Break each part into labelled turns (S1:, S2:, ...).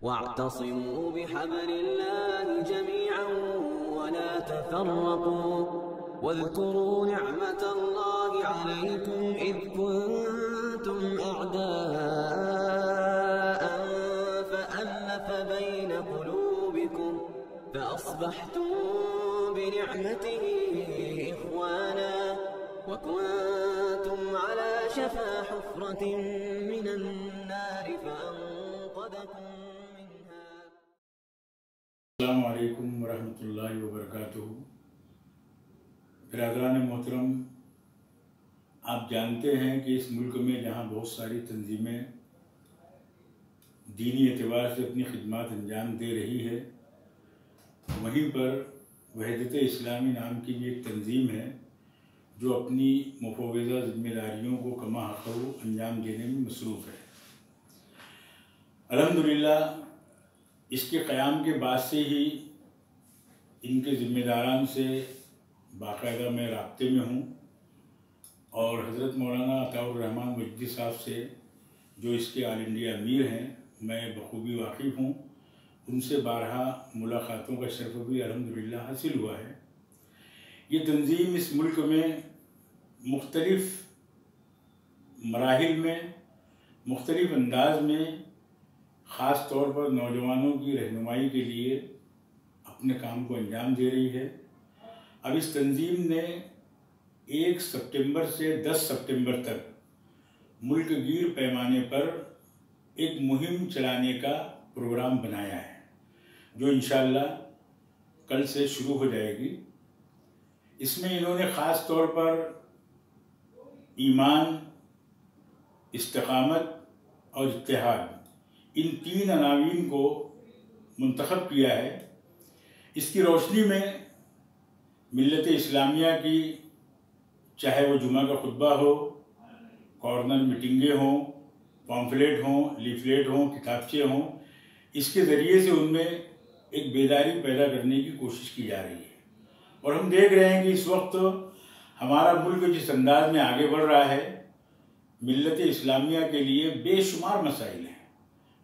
S1: واعتصموا بحبل الله جميعا ولا تفرقوا واذكروا نعمة الله عليكم إذ كنتم أعداء فألف بين قلوبكم فأصبحتم بنعمته إخوانا وكنتم على شفا حفرة من النار فأنقذكم منها.
S2: السلام علیکم ورحمۃ اللہ وبرکاتہ. برادران محترم، آپ جانتے ہیں کہ اس ملک میں جہاں بہت ساری تنظیمیں دینی اعتبار سے اپنی خدمات انجام دے رہی ہے، وہیں پر وحدت اسلامی نام کی بھی ایک تنظیم ہے جو اپنی مفوضہ ذمہ داریوں کو کما حق انجام دینے میں مصروف ہے. الحمدللہ اس کے قیام کے بعد سے ہی ان کے ذمہ داران سے باقاعدہ میں رابطے میں ہوں، اور حضرت مولانا عطاء الرحمن مجدی صاحب سے جو اس کے آل انڈیا امیر ہیں میں بخوبی واقف ہوں. ان سے بارہا ملاقاتوں کا شرف بھی الحمدللہ حاصل ہوا ہے. یہ تنظیم اس ملک میں مختلف مراحل میں مختلف انداز میں خاص طور پر نوجوانوں کی رہنمائی کے لیے اپنے کام کو انجام دے رہی ہے. اب اس تنظیم نے 1 سپٹمبر سے 10 سپٹمبر تک ملک گیر پیمانے پر ایک مہم چلانے کا پروگرام بنایا ہے جو انشاءاللہ کل سے شروع ہو جائے گی. اس میں انہوں نے خاص طور پر ایمان، استقامت اور اتحاد، ان 3 عناوین کو منتخب کیا ہے. اس کی روشنی میں ملت اسلامیہ کی چاہے وہ جمعہ کا خطبہ ہو، کارنر میٹنگیں ہوں، پامفلیٹ ہوں، لیفلیٹ ہوں، کتابچے ہوں، اس کے ذریعے سے ان میں ایک بیداری پیدا کرنے کی کوشش کی جا رہی ہے. اور ہم دیکھ رہے ہیں کہ اس وقت ہمارا ملک جس انداز میں آگے بڑھ رہا ہے، ملت اسلامیہ کے لیے بے شمار مسائل ہیں.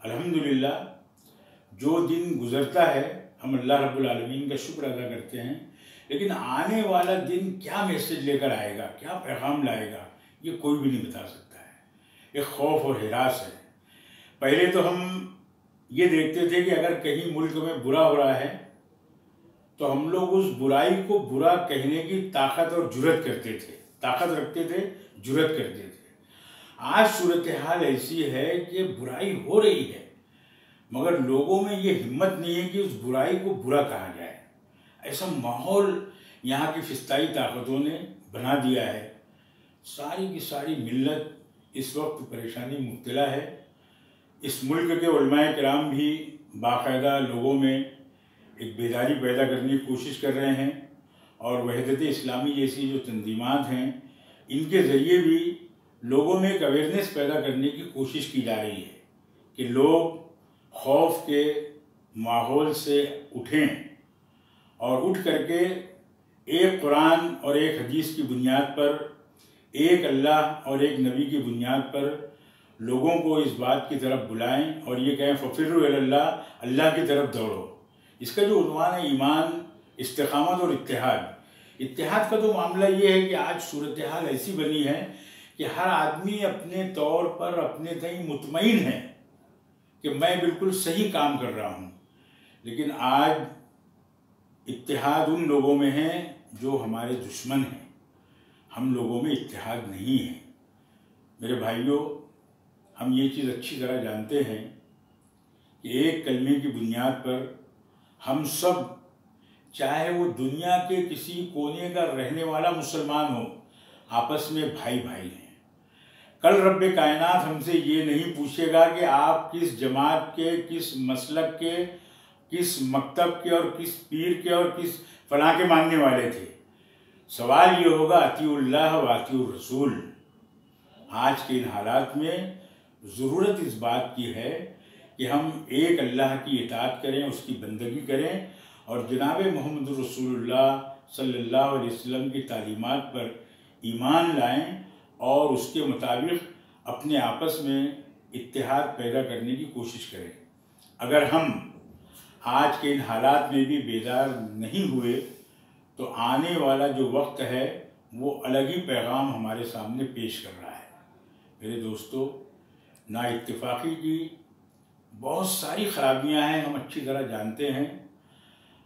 S2: الحمدللہ جو دن گزرتا ہے ہم اللہ رب العالمین کا شکر ادا کرتے ہیں، لیکن آنے والا دن کیا میسج لے کر آئے گا، کیا پیغام لائے گا، یہ کوئی بھی نہیں بتا سکتا ہے. ایک خوف اور ہراس ہے. پہلے تو ہم یہ دیکھتے تھے کہ اگر کہیں ملک میں برا ہو رہا ہے تو ہم لوگ اس برائی کو برا کہنے کی طاقت اور جرأت کرتے تھے، طاقت رکھتے تھے، جرأت کرتے تھے. آج صورتحال ایسی ہے کہ برائی ہو رہی ہے مگر لوگوں میں یہ ہمت نہیں ہے کہ اس برائی کو برا کہا جائے. ایسا ماحول یہاں کی فسطائی طاقتوں نے بنا دیا ہے. ساری کی ساری ملت اس وقت پریشانی مبتلا ہے. اس ملک کے علماء کرام بھی باقاعدہ لوگوں میں ایک بیداری پیدا کرنے کی کوشش کر رہے ہیں، اور وحدت اسلامی جیسی جو تنظیمات ہیں ان کے ذریعے بھی لوگوں میں ایک اویئرنیس پیدا کرنے کی کوشش کی جا رہی ہے کہ لوگ خوف کے ماحول سے اٹھیں اور اٹھ کر کے ایک قرآن اور ایک حدیث کی بنیاد پر، ایک اللہ اور ایک نبی کی بنیاد پر لوگوں کو اس بات کی طرف بلائیں اور یہ کہیں ففروا الی اللہ، اللہ کی طرف دوڑو. اس کا جو عنوان ہے ایمان، استقامت اور اتحاد. اتحاد کا تو معاملہ یہ ہے کہ آج صورتحال ایسی بنی ہے کہ ہر آدمی اپنے طور پر اپنے تئیں مطمئن ہے کہ میں بالکل صحیح کام کر رہا ہوں، لیکن آج اتحاد ان لوگوں میں ہے جو ہمارے دشمن ہیں. ہم لوگوں میں اتحاد نہیں ہے. میرے بھائیوں، ہم یہ چیز اچھی طرح جانتے ہیں کہ ایک کلمے کی بنیاد پر ہم سب، چاہے وہ دنیا کے کسی کونے کا رہنے والا مسلمان ہو، آپس میں بھائی بھائی ہیں. کل رب کائنات ہم سے یہ نہیں پوچھے گا کہ آپ کس جماعت کے، کس مسلک کے، کس مکتب کے اور کس پیر کے اور کس فلاں کے ماننے والے تھے. سوال یہ ہوگا اطیعوا اللہ و اطیعوا الرسول. آج کے ان حالات میں ضرورت اس بات کی ہے کہ ہم ایک اللہ کی اطاعت کریں، اس کی بندگی کریں اور جناب محمد رسول اللہ صلی اللہ علیہ وسلم کی تعلیمات پر ایمان لائیں اور اس کے مطابق اپنے آپس میں اتحاد پیدا کرنے کی کوشش کریں. اگر ہم آج کے ان حالات میں بھی بیدار نہیں ہوئے تو آنے والا جو وقت ہے وہ الگ ہی پیغام ہمارے سامنے پیش کر رہا ہے۔ میرے دوستو، نا اتفاقی کی بہت ساری خرابیاں ہیں، ہم اچھی طرح جانتے ہیں۔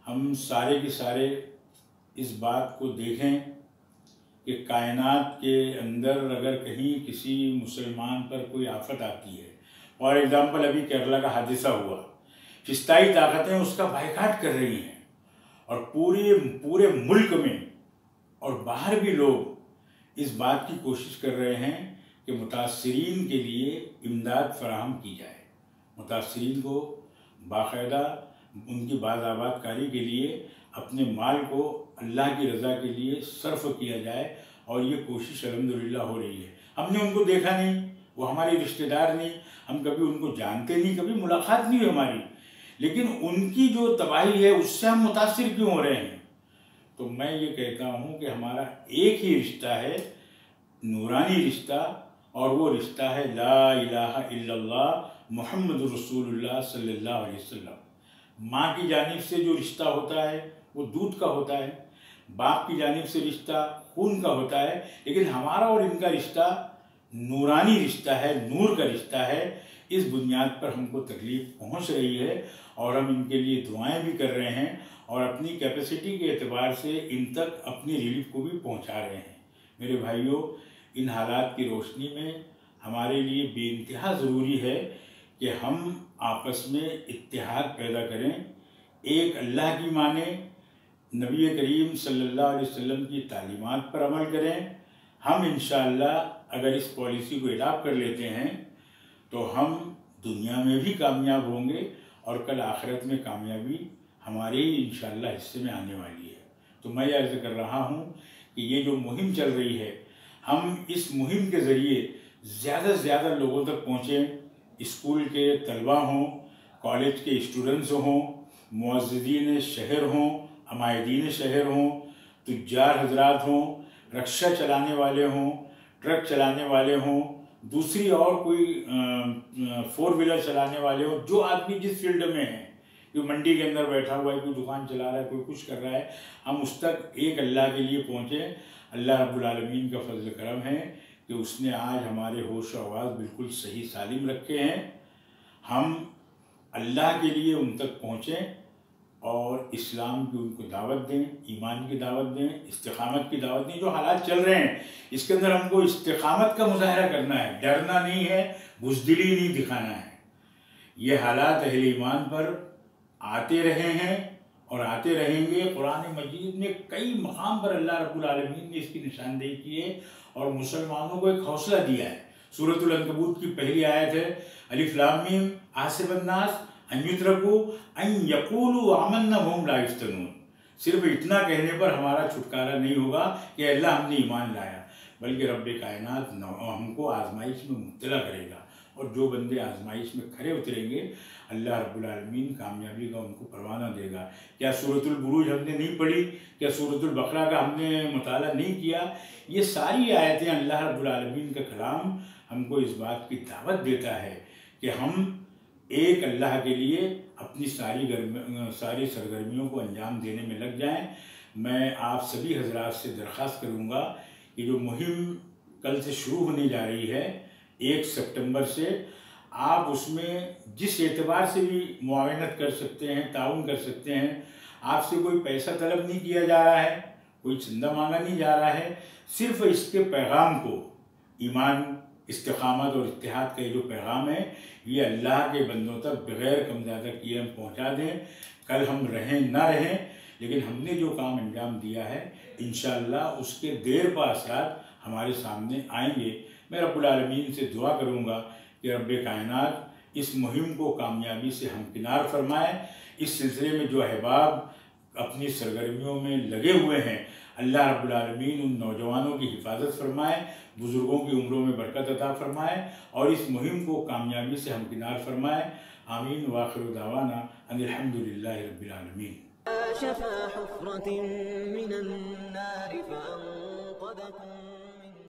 S2: ہم سارے کے سارے اس بات کو دیکھیں کہ کائنات کے اندر اگر کہیں کسی مسلمان پر کوئی آفت آتی ہے، فار ایگزامپل ابھی کیرلا کا حادثہ ہوا، فضائی طاقتیں اس کا بائیکاٹ کر رہی ہیں، اور پورے ملک میں اور باہر بھی لوگ اس بات کی کوشش کر رہے ہیں کہ متاثرین کے لیے امداد فراہم کی جائے، متاثرین کو باقاعدہ ان کی بازآباد کاری کے لیے اپنے مال کو اللہ کی رضا کے لیے صرف کیا جائے، اور یہ کوشش الحمدللہ ہو رہی ہے۔ ہم نے ان کو دیکھا نہیں، وہ ہمارے رشتہ دار نہیں، ہم کبھی ان کو جانتے نہیں، کبھی ملاقات نہیں ہوئی ہماری، لیکن ان کی جو تباہی ہے اس سے ہم متاثر کیوں ہو رہے ہیں؟ تو میں یہ کہتا ہوں کہ ہمارا ایک ہی رشتہ ہے، نورانی رشتہ، اور وہ رشتہ ہے لا الہ الا اللہ محمد رسول اللہ صلی اللہ علیہ وسلم۔ ماں کی جانب سے جو رشتہ ہوتا ہے وہ دودھ کا ہوتا ہے، باپ کی جانب سے رشتہ خون کا ہوتا ہے، لیکن ہمارا اور ان کا رشتہ نورانی رشتہ ہے، نور کا رشتہ ہے۔ اس بنیاد پر ہم کو تکلیف پہنچ رہی ہے، اور ہم ان کے لیے دعائیں بھی کر رہے ہیں، اور اپنی کیپیسٹی کے اعتبار سے ان تک اپنی ریلیف کو بھی پہنچا رہے ہیں۔ میرے بھائیوں، ان حالات کی روشنی میں ہمارے لیے بے انتہا ضروری ہے کہ ہم آپس میں اتحاد پیدا کریں، ایک اللہ کی مانیں، نبی کریم صلی اللہ علیہ وسلم کی تعلیمات پر عمل کریں۔ ہم انشاءاللہ اگر اس پالیسی کو اڈاپٹ کر لیتے ہیں تو ہم دنیا میں بھی کامیاب ہوں گے، اور کل آخرت میں کامیابی ہمارے ہی انشاءاللہ حصے میں آنے والی ہے۔ تو میں یہ عرض کر رہا ہوں کہ یہ جو مہم چل رہی ہے، ہم اس مہم کے ذریعے زیادہ سے زیادہ لوگوں تک پہنچیں، اسکول کے طلبہ ہوں، کالج کے اسٹوڈنٹس ہوں، معززین شہر ہوں، عمائدین شہر ہوں، تجار حضرات ہوں، رکشہ چلانے والے ہوں، ٹرک چلانے والے ہوں، دوسری اور کوئی 4 ویلر چلانے والے ہوں، جو آدمی جس فیلڈ میں ہیں، کوئی منڈی کے اندر بیٹھا ہوا ہے، کوئی دکان چلا رہا ہے، کوئی کچھ کر رہا ہے، ہم اس تک ایک اللہ کے لیے پہنچیں۔ اللہ رب العالمین کا فضل کرم ہے کہ اس نے آج ہمارے ہوش و آواز بالکل صحیح سالم رکھے ہیں۔ ہم اللہ کے لیے ان تک پہنچیں اور اسلام کی ان کو دعوت دیں، ایمان کی دعوت دیں، استقامت کی دعوت دیں۔ جو حالات چل رہے ہیں اس کے اندر ہم کو استقامت کا مظاہرہ کرنا ہے، ڈرنا نہیں ہے، بزدلی نہیں دکھانا ہے۔ یہ حالات اہل ایمان پر آتے رہے ہیں اور آتے رہیں گے۔ قرآن مجید میں کئی مقام پر اللہ رب العالمین نے اس کی نشاندہی کی ہے اور مسلمانوں کو ایک حوصلہ دیا ہے۔ سورۃ العنکبوت کی پہلی آیت ہے الف لام میم احسب الناس ان یترکوا ان یقولوا آمنا وہم لا یفتنون۔ صرف اتنا کہنے پر ہمارا چھٹکارا نہیں ہوگا کہ اللہ ہم نے ایمان لایا، بلکہ رب کائنات ہم کو آزمائش میں مبتلا کرے گا، اور جو بندے آزمائش میں کھرے اتریں گے اللہ رب العالمین کامیابی کا ان کو پروانہ دے گا۔ کیا سورۃ البروج ہم نے نہیں پڑھی؟ کیا سورۃ البقرہ کا ہم نے مطالعہ نہیں کیا؟ یہ ساری آیتیں اللہ رب العالمین کا کلام ہم کو اس بات کی دعوت دیتا ہے کہ ہم ایک اللہ کے لیے اپنی ساری سرگرمیوں کو انجام دینے میں لگ جائیں۔ میں آپ سبھی حضرات سے درخواست کروں گا کہ جو مہم کل سے شروع ہونے جا رہی ہے 1 سپٹمبر سے، آپ اس میں جس اعتبار سے بھی معاونت کر سکتے ہیں، تعاون کر سکتے ہیں۔ آپ سے کوئی پیسہ طلب نہیں کیا جا رہا ہے، کوئی چندہ مانگا نہیں جا رہا ہے، صرف اس کے پیغام کو، ایمان، استقامت اور اتحاد کا یہ جو پیغام ہے، یہ اللہ کے بندوں تک بغیر کم زیادہ کیے ہم پہنچا دیں۔ کل ہم رہیں نہ رہیں، لیکن ہم نے جو کام انجام دیا ہے انشاءاللہ اس کے دیر پا اثرات ہمارے سامنے آئیں گے۔ میں رب العالمین سے دعا کروں گا کہ رب کائنات اس مہم کو کامیابی سے ہمکنار فرمائے۔ اس سلسلے میں جو احباب اپنی سرگرمیوں میں لگے ہوئے ہیں، اللہ رب العالمین ان نوجوانوں کی حفاظت فرمائے، بزرگوں کی عمروں میں برکت عطا فرمائے، اور اس مہم کو کامیابی سے ہمکنار فرمائے۔ آمین وآخر دعوانا ان الحمدللہ رب العالمین۔
S1: شفا حفرة من النار فأنقذكم